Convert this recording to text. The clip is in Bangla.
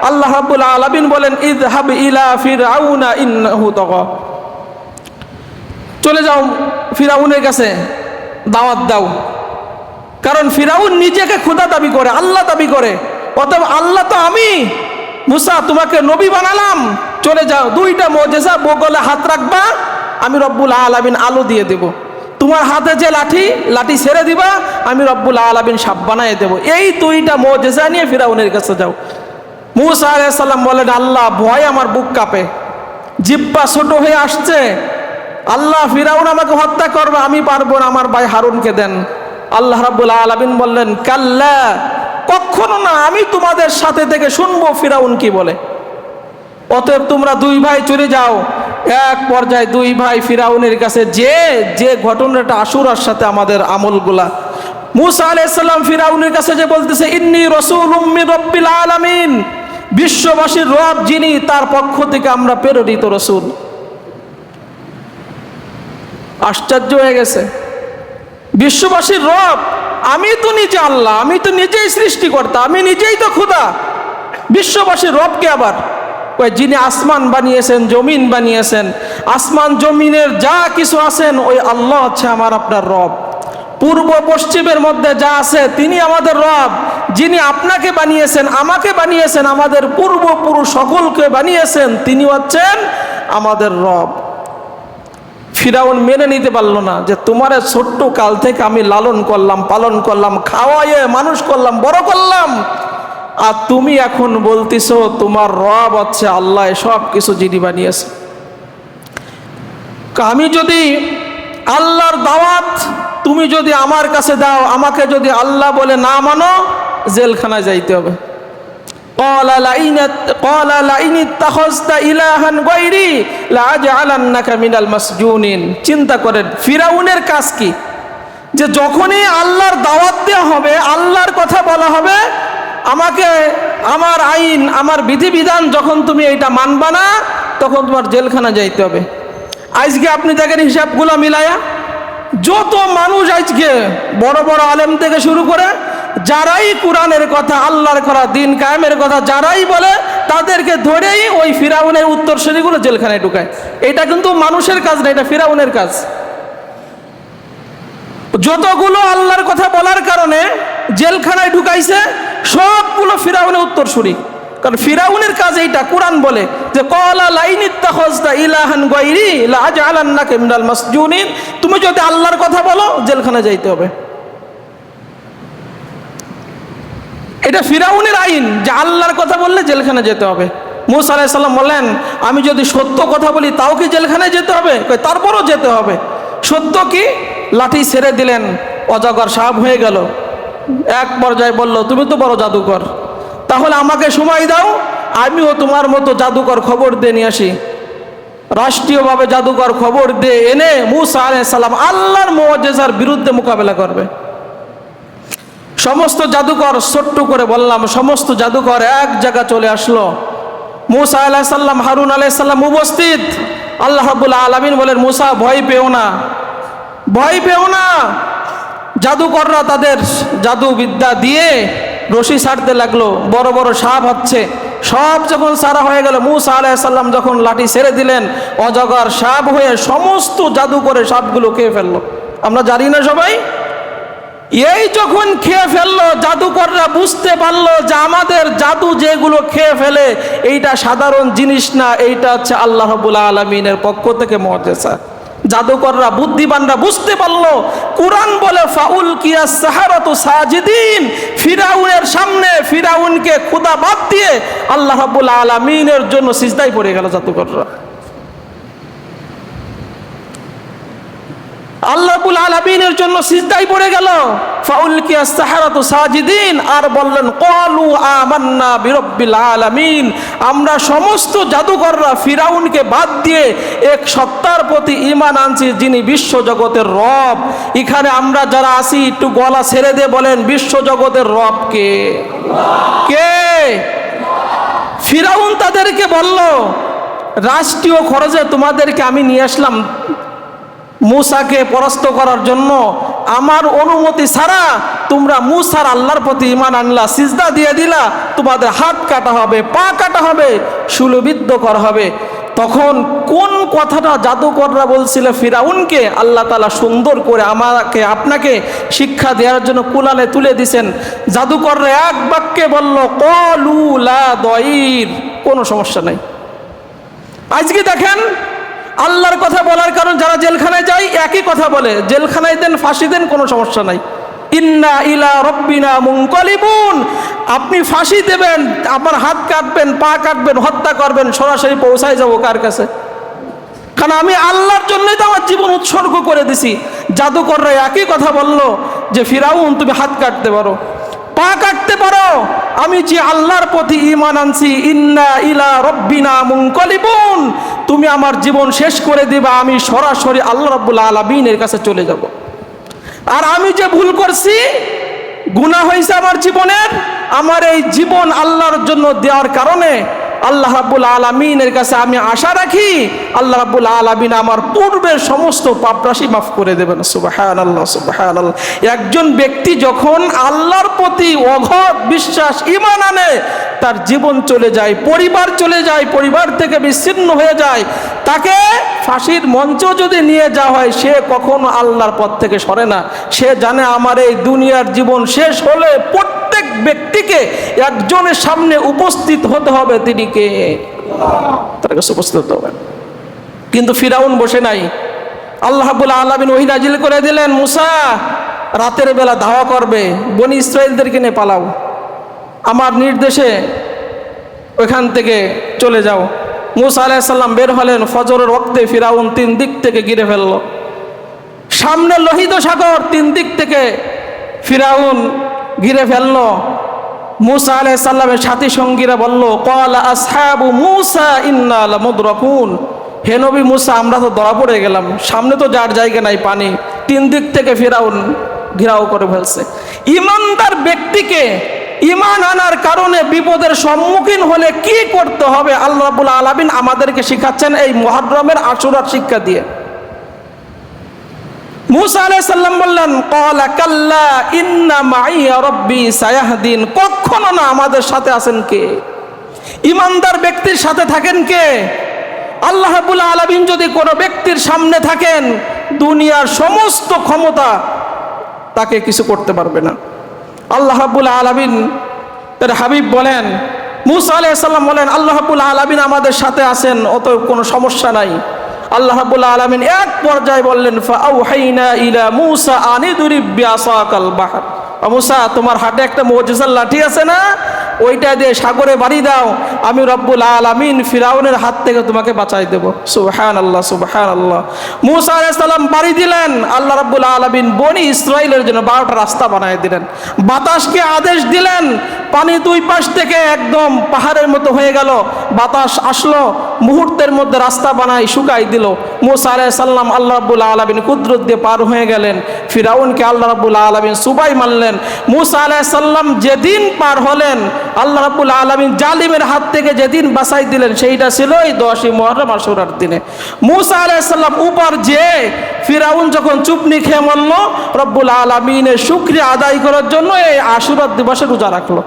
আল্লাহ রাব্বুল আলামিন বলেন ইযহাব ইলা ফিরআউনা ইন্নাহু তাগা, চলে যাও ফিরআউনের কাছে, দাওয়াত দাও। কারণ ফিরআউন নিজেকে খোদা দাবি করে, আল্লাহ দাবি করে, অতএব আল্লাহ তো আমি, মুসা তোমাকে নবী বানালাম, চলে যাও। দুইটা মুজিজা, বগলে হাত রাখবা, আমি রব্বুল আলামিন আলো দিয়ে দেব। তোমার হাতে যে লাঠি ছেড়ে দিবা, আমি রব্বুল আলামিন সাপ বানায় দেব। এই দুইটা মুজিজা নিয়ে ফিরআউনের কাছে যাও। মুসা আলাইহিস সালাম বলেন, আল্লাহ ভয় আমার বুক কাঁপে, জিহ্বা ছোট হয়ে আসছে, আল্লাহ ফিরআউন আমাকে হত্যা করবে, আমি পারবো না, আমার ভাই হারুনকে দেন। আল্লাহ রাব্বুল আলামিন বললেন, কাল্লা, কখনো না, আমি তোমাদের সাথে থেকে শুনবো ফিরআউন কি বলে। অতএব তোমরা দুই ভাই চলে যাও। এক পর্যায়ে দুই ভাই ফিরআউনের কাছে যে ঘটনাটা আশুরার সাথে আমাদের আমলগুলা, মুসা আলাইহিস সালাম ফিরআউনের কাছে যে বলতেছে, ইন্নী রাসূলুম মির রাব্বিল আলামিন, বিশ্ববাসীর রব যিনি, তার পক্ষ থেকে আমরা প্রেরিত রাসূল। আশ্চর্য হয়ে গেছে, বিশ্ববাসীর রব, আমি তো নিজে আল্লাহ, আমি তো নিজেই সৃষ্টিকর্তা, আমি নিজেই তো খোদা, বিশ্ববাসীর রবকে আবার যিনি আসমান বানিয়েছেন, জমিন বানিয়েছেন, আসমান জমিনের যা কিছু আছেন ওই আল্লাহ হচ্ছে আমার আপনার রব। পূর্ব পশ্চিমের মধ্যে যা আছে তিনি আমাদের রব। যিনি আপনাকে বানিয়েছেন, আমাকে বানিয়েছেন, আমাদের পূর্বপুরুষ সকলকে বানিয়েছেন, তিনি হচ্ছেন আমাদের রব। ফিরআউন মেনে নিতে পারলো না যে তোমার ছোট্ট কাল থেকে আমি লালন করলাম, পালন করলাম, খাওয়াইয়ে মানুষ করলাম, বড় করলাম, আর তুমি এখন বলতেছো তোমার রব হচ্ছে আল্লাহ, সব কিছু যিনি বানিয়েছে। আমি যদি আল্লাহর দাওয়াত তুমি যদি আমার কাছে দাও, আমাকে যদি আল্লাহ বলে না মানো, জেলখানায় যাইতে হবে। চিন্তা করেন ফিরআউনের কাজ কি, যে যখনই আল্লাহর দাওয়াত দেওয়া হবে, আল্লাহর কথা বলা হবে, আমাকে আমার আইন, আমার বিধিবিধান যখন তুমি এইটা মানবা না, তখন তোমার জেলখানা যাইতে হবে। আজকে আপনি দেখেন হিসাবগুলো মিলায়া, যত মানুষ আজকে বড় বড় আলেম থেকে শুরু করে যারাই কোরআনের কথা, আল্লাহর করা দিন কায়েমের কথা যারাই বলে, তাদেরকে ধরেই ওই ফিরআউনের উত্তরসূরিগুলো জেলখানায় ঢুকায়। এটা কিন্তু মানুষের কাজ না, এটা ফিরআউনের কাজ। যতগুলো আল্লাহর কথা বলার কারণে জেলখানায় ঢুকাইছে, সবগুলো ফিরআউনের উত্তরসূরি। কারণ ফিরআউনের কাজ এইটা, কোরআন বলে যে ক্বালা লাইন ইত্তাখাযতা ইলাহান গায়রি লাআজআলান্নাকা মিনাল মাসজুনিন, তুমি যদি আল্লাহর কথা বলো জেলখানায় যাইতে হবে। এটা ফিরআউনের আইন যে আল্লাহর কথা বললে জেলখানায় যেতে হবে। মুসা আলাইহিস সালাম বলেন, আমি যদি সত্য কথা বলি তাও কি জেলখানায় যেতে হবে? তারপরও যেতে হবে। সত্য কি? লাঠি ছেড়ে দিলেন, অজগর সাপ হয়ে গেল। এক পর্যায়ে বলল, তুমি তো বড় জাদুকর, তাহলে আমাকে সময় দাও, আমিও তোমার মতো জাদুকর খবর দিয়ে নিয়ে আসি। রাষ্ট্রীয়ভাবে জাদুকর খবর দিয়ে এনে মুসা আলাইহিস সালাম আল্লাহর মুআজিজার বিরুদ্ধে মোকাবেলা করবে। সমস্ত জাদুকর, ছোট্ট করে বললাম, সমস্ত জাদুকর এক জায়গা চলে আসলো। মুসা আলাইহিস সালাম, হারুন আলাইহিস সালাম উপস্থিত। আল্লাহ রাব্বুল আলামিন বলেন, মুসা ভয় পেও না, ভয় পেও না। জাদুকররা তাদের জাদু বিদ্যা দিয়ে রশি ছাড়তে লাগলো, বড় বড় সাপ হচ্ছে। সব যখন সারা হয়ে গেল, মুসা আলাইহিস সালাম যখন লাঠি ছেড়ে দিলেন, অজগর সাপ হয়ে সমস্ত জাদু করে সাপগুলো খেয়ে ফেললো। আমরা জানি না সবাই, এই যখন খেয়ে ফেললো, জাদুকররা বুঝতে পারলো যে আমাদের জাদু যেগুলো খেয়ে ফেলে এইটা সাধারণ জিনিস না, এইটা হচ্ছে আল্লাহ রাব্বুল আলামিনের পক্ষ থেকে মুআজিজা। জাদুকররা, বুদ্ধিমানরা বুঝতে পারলো। কোরআন বলে ফাউল কিয়া সাহারাতু সাজিদিন, ফিরআউনের সামনে ফিরআউনকে খোদা বাদ দিয়ে আল্লাহ রাব্বুল আলামিনের জন্য সিজদায় পড়ে গেল জাদুকররা। আল্লাহ রাব্বুল আলামিনের জন্য সিজদায় পড়ে গেল। ফাউলকিয়া সাহারাতু সাজিদিন, আর বললেন ক্বালু আমান্না বিরাব্বিল আলামিন, আমরা সমস্ত জাদুকররা ফিরআউনকে বাদ দিয়ে এক সত্তার প্রতি ঈমান আনছি যিনি বিশ্ব জগতের রব। এখানে আমরা যারা আছি একটু গলা ছেড়ে দিয়ে বলেন, বিশ্ব জগতের রব কে? কে? ফিরআউন তাদেরকে বলল, রাষ্ট্রীয় খরচে তোমাদেরকে আমি নিয়ে আসলাম মুসাকে পরাস্ত করার জন্য, আমার অনুমতি ছাড়া তোমরা মুসার আল্লাহর প্রতি ঈমান আনলা, সিজদা দিয়ে দিলা, তোমাদের হাত কাটা হবে, পা কাটা হবে, শূলবিদ্ধ করা হবে। তখন কোন কথাটা জাদুকররা বলছিল ফিরাউনকে, আল্লাহ তাআলা সুন্দর করে আমাকে আপনাকে শিক্ষা দেওয়ার জন্য কুলালে তুলে দিছেন। জাদুকররা এক বাক্যে বলল, ক্বালু লা দাইর, কোনো সমস্যা নাই। আজকে দেখেন আল্লাহর কথা বলার কারণ যারা জেলখানায় যায় একই কথা বলে, জেলখানায় দেন, ফাঁসি দেন, কোনো সমস্যা নাই। ইন্না ইলা রব্বিনা মুনকালিবুন, আপনি ফাঁসি দেবেন, আপনার হাত কাটবেন, পা কাটবেন, হত্যা করবেন, সরাসরি পৌঁছায় যাবো কার কাছে? কারণ আমি আল্লাহর জন্যই তো আমার জীবন উৎসর্গ করে দিছি। জাদুকররা একই কথা বলল যে ফিরাউন তুমি হাত কাটতে পারো, পা কাটতে পারো, আমি যে আল্লাহর প্রতি ঈমান আনছি, ইন্না ইলা রব্বিনা মুনকালিবুন, তুমি আমার জীবন শেষ করে দিবা, আমি সরাসরি আল্লাহ রাব্বুল আলামিনের কাছে চলে যাব। আর আমি যে ভুল করছি, গুনাহ হয়েছে আমার জীবনের, আমার এই জীবন আল্লাহর জন্য দেওয়ার কারণে আল্লাহ রাব্বুল আলামিনের কাছে আমি আশা রাখি আল্লাহ রাব্বুল আলামিন আমার পূর্বের সমস্ত পাপরাশি মাফ করে দেবেন। সুবহানাল্লাহ, সুবহানাল্লাহ। একজন ব্যক্তি যখন আল্লাহর প্রতি অগাধ বিশ্বাস, ঈমান আনে, তার জীবন চলে যায়, পরিবার চলে যায়, পরিবার থেকে বিচ্ছিন্ন হয়ে যায়, তাকে ফাঁসির মঞ্চ যদি নিয়ে যাওয়া হয়, সে কখনো আল্লাহর পথ থেকে সরে না। সে জানে আমার এই দুনিয়ার জীবন শেষ হলে প্রত্যেক ব্যক্তিকে একজনের সামনে উপস্থিত হতে হবে। তিনি কে? তার কাছে উপস্থিত হতে হবে। কিন্তু ফিরাউন বসে নাই। আল্লাহ রাব্বুল আলামিন ওহী নাজিল করে দিলেন, মুসা রাতের বেলা ধাওয়া করবে, বনি ইসরাইলদেরকে নিয়ে পালাও, আমার নির্দেশে ওইখান থেকে চলে যাও। মুসা আলাইহিস সালাম বের হলেন, ফজরের ওয়াক্তে ফিরাউন তিন দিক থেকে ঘিরে ফেলল। সামনে লোহিত সাগর, তিন দিক থেকে ফিরাউন ঘিরে ফেলল। মুসা আলাইহিস সালামের সাথী সঙ্গীরা বলল, ক্বালা আসহাবু মুসা ইন্না লামুদরাকুন, হে নবী মুসা আমরা তো ধরা পড়ে গেলাম, সামনে তো যার জায়গা নাই, পানি, তিন দিক থেকে ফিরাউন ঘেরাও করে ফেলছে। ঈমানদার ব্যক্তিকে ঈমান আনার কারণে বিপদের সম্মুখীন হলে কি করতে হবে আল্লাহ রাব্বুল আলামিন আমাদেরকে শিখাচ্ছেন এই মুহররমের আশুরার শিক্ষা দিয়ে। মুসা আলাইহিস সালাম বললেন, ক্বালা কাল্লা ইন্না মাইয়া রাব্বি সায়াহদিন, কখনো না, আমাদের সাথে আছেন কে? ঈমানদার ব্যক্তির সাথে থাকেন কে? আল্লাহ রাব্বুল আলামিন যদি কোনো ব্যক্তির সামনে থাকেন, দুনিয়ার সমস্ত ক্ষমতা তাকে কিছু করতে পারবে না। আল্লাহ রাব্বুল আলামিন তার হাবিব বলেন, মুসা আলাইহিস সালাম বলেন, আল্লাহ রাব্বুল আলামিন আমাদের সাথে আছেন, অত কোনো সমস্যা নাই। আল্লাহ রাব্বুল আলামিন এক পর্যায়ে বললেন, ফাআউহাইনা ইলা মুসা আনিদরিব বিআসাকাল বাহর, মুসা তোমার হাতে একটা মুজিজার লাঠি আছে না, ওইটা দিয়ে সাগরে বাড়ি দাও, আমি রব্বুল আলামিন ফিরাউনের হাত থেকে তোমাকে বাঁচাই দেব। সুবহানাল্লাহ, সুবহানাল্লাহ। মুসা আলাইহিস সালাম বাড়ি দিলেন, আল্লাহ রাব্বুল আলামিন বনি ইসরাইলের জন্য 12টা রাস্তা বানায় দিলেন। বাতাসকে আদেশ দিলেন, পানি দুই পাশ থেকে একদম পাহাড়ের মতো হয়ে গেল, বাতাস আসলো, মুহূর্তের মধ্যে রাস্তা বানাই শুকাই দিল। মুসা আলাইহিস সালাম আল্লাহ রাব্বুল আলামিন কুদরত দিয়ে পার হয়ে গেলেন। ফিরাউনকে আল্লাহ রাব্বুল আলামিন সুবাই মারলেন। মুসা আলাইহিস সালাম যেদিন পার হলেন, আল্লাহ রাব্বুল আলামিন জালিমের হাত থেকে যেদিন বাঁচাই দিলেন, সেইটা ছিল এই 10ই মুহররম আশুরার দিনে। মুসা আলাইহিস সালাম উপর যে ফিরাউন যখন চুপনি খেয়ে মরল, রব্বুল আলামিনের শুকরিয়া আদায় করার জন্য এই আশুরার দিবসে রোজা রাখলো।